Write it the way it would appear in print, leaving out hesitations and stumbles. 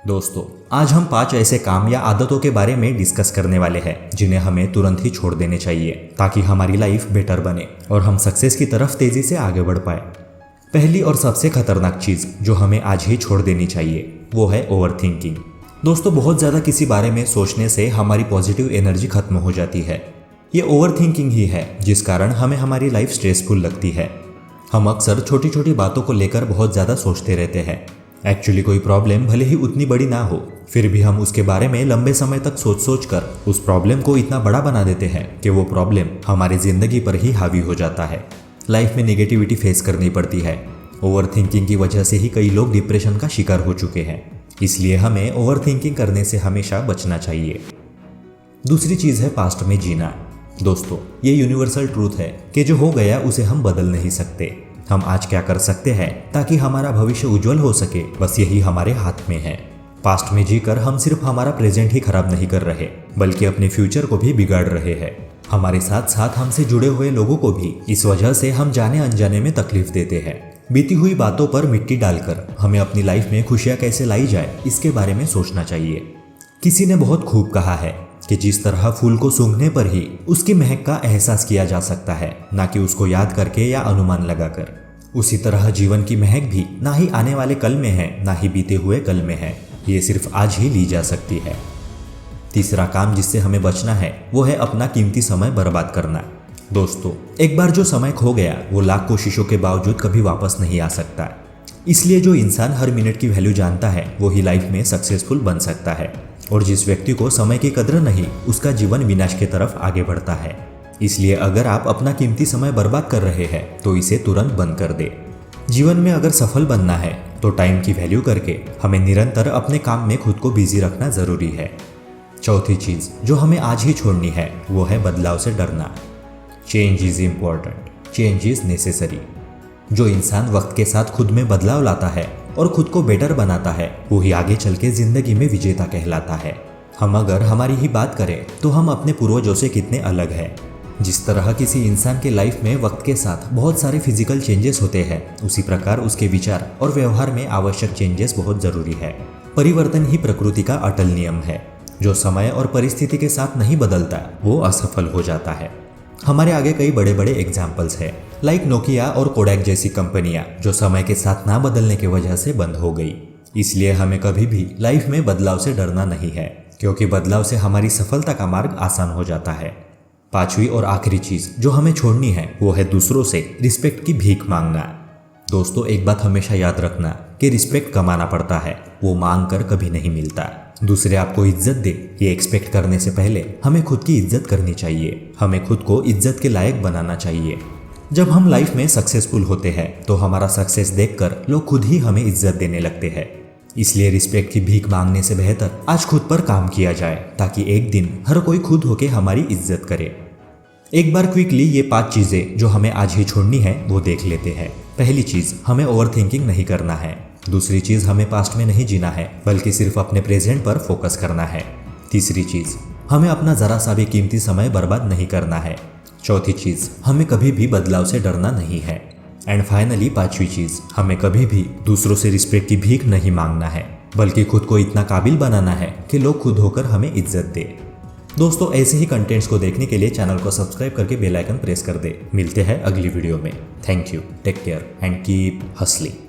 दोस्तों, आज हम 5 ऐसे काम या आदतों के बारे में डिस्कस करने वाले हैं जिन्हें हमें तुरंत ही छोड़ देने चाहिए ताकि हमारी लाइफ बेटर बने और हम सक्सेस की तरफ तेजी से आगे बढ़ पाए। पहली और सबसे खतरनाक चीज जो हमें आज ही छोड़ देनी चाहिए वो है ओवर थिंकिंग। दोस्तों, बहुत ज्यादा किसी बारे में सोचने से हमारी पॉजिटिव एनर्जी खत्म हो जाती है। ये ओवर थिंकिंग ही है जिस कारण हमें हमारी लाइफ स्ट्रेसफुल लगती है। हम अक्सर छोटी छोटी बातों को लेकर बहुत ज्यादा सोचते रहते हैं। एक्चुअली कोई प्रॉब्लम भले ही उतनी बड़ी ना हो, फिर भी हम उसके बारे में लंबे समय तक सोच कर उस प्रॉब्लम को इतना बड़ा बना देते हैं कि वो प्रॉब्लम हमारी जिंदगी पर ही हावी हो जाता है। लाइफ में नेगेटिविटी फेस करनी पड़ती है। ओवर थिंकिंग की वजह से ही कई लोग डिप्रेशन का शिकार हो चुके हैं। इसलिए हमें ओवर थिंकिंग करने से हमेशा बचना चाहिए। दूसरी चीज है पास्ट में जीना। दोस्तों, ये यूनिवर्सल ट्रूथ है कि जो हो गया उसे हम बदल नहीं सकते। हम आज क्या कर सकते हैं ताकि हमारा भविष्य उज्जवल हो सके, बस यही हमारे हाथ में है। पास्ट में जीकर हम सिर्फ हमारा प्रेजेंट ही खराब नहीं कर रहे बल्कि अपने फ्यूचर को भी बिगाड़ रहे हैं। हमारे साथ साथ हमसे जुड़े हुए लोगों को भी इस वजह से हम जाने अनजाने में तकलीफ देते हैं। बीती हुई बातों पर मिट्टी डालकर हमें अपनी लाइफ में खुशियां कैसे लाई जाए इसके बारे में सोचना चाहिए। किसी ने बहुत खूब कहा है कि जिस तरह फूल को सूंघने पर ही उसकी महक का एहसास किया जा सकता है, ना कि उसको याद करके या अनुमान लगाकर, उसी तरह जीवन की महक भी ना ही आने वाले कल में है ना ही बीते हुए कल में है। ये सिर्फ आज ही ली जा सकती है। तीसरा काम जिससे हमें बचना है वो है अपना कीमती समय बर्बाद करना। दोस्तों, एक बार जो समय खो गया वो लाख कोशिशों के बावजूद कभी वापस नहीं आ सकता। इसलिए जो इंसान हर मिनट की वैल्यू जानता है वो ही लाइफ में सक्सेसफुल बन सकता है, और जिस व्यक्ति को समय की कदर नहीं उसका जीवन विनाश की तरफ आगे बढ़ता है। इसलिए अगर आप अपना कीमती समय बर्बाद कर रहे हैं तो इसे तुरंत बंद कर दे। जीवन में अगर सफल बनना है तो टाइम की वैल्यू करके हमें निरंतर अपने काम में खुद को बिजी रखना जरूरी है। चौथी चीज जो हमें आज ही छोड़नी है वो है बदलाव से डरना। Change is important, change is necessary. जो इंसान वक्त के साथ खुद में बदलाव लाता है और खुद को बेटर बनाता है वो ही आगे चल के जिंदगी में विजेता कहलाता है। हम अगर हमारी ही बात करें तो हम अपने पूर्वजों से कितने अलग हैं। जिस तरह किसी इंसान के लाइफ में वक्त के साथ बहुत सारे फिजिकल चेंजेस होते हैं, उसी प्रकार उसके विचार और व्यवहार में आवश्यक चेंजेस बहुत जरूरी है। परिवर्तन ही प्रकृति का अटल नियम है। जो समय और परिस्थिति के साथ नहीं बदलता वो असफल हो जाता है। हमारे आगे कई बड़े बड़े एग्जाम्पल्स हैं, लाइक नोकिया और कोडैक जैसी कंपनियां जो समय के साथ ना बदलने की वजह से बंद हो गई। इसलिए हमें कभी भी लाइफ में बदलाव से डरना नहीं है, क्योंकि बदलाव से हमारी सफलता का मार्ग आसान हो जाता है। पांचवी और आखिरी चीज जो हमें छोड़नी है वो है दूसरों से रिस्पेक्ट की भीख मांगना। दोस्तों, एक बात हमेशा याद रखना कि रिस्पेक्ट कमाना पड़ता है, वो मांग कर कभी नहीं मिलता। दूसरे आपको इज्जत दे ये एक्सपेक्ट करने से पहले हमें खुद की इज्जत करनी चाहिए। हमें खुद को इज्जत के लायक बनाना चाहिए। जब हम लाइफ में सक्सेसफुल होते हैं तो हमारा सक्सेस देखकर लोग खुद ही हमें इज्जत देने लगते हैं। इसलिए रिस्पेक्ट की भीख मांगने से बेहतर आज खुद पर काम किया जाए ताकि एक दिन हर कोई खुद होके हमारी इज्जत करे। एक बार क्विकली ये 5 चीजें जो हमें आज ही छोड़नी है वो देख लेते हैं। पहली चीज, हमें ओवर थिंकिंग नहीं करना है। दूसरी चीज, हमें पास्ट में नहीं जीना है बल्कि सिर्फ अपने प्रेजेंट पर फोकस करना है। तीसरी चीज, हमें अपना जरा सा भी कीमती समय बर्बाद नहीं करना है। चौथी चीज, हमें कभी भी बदलाव से डरना नहीं है। एंड फाइनली पांचवी चीज, हमें कभी भी दूसरों से रिस्पेक्ट की भीख नहीं मांगना है बल्कि खुद को इतना काबिल बनाना है कि लोग खुद होकर हमें इज्जत दे। दोस्तों, ऐसे ही कंटेंट्स को देखने के लिए चैनल को सब्सक्राइब करके बेल आइकन प्रेस कर दे। मिलते हैं अगली वीडियो में। Thank you, take care and keep hustling.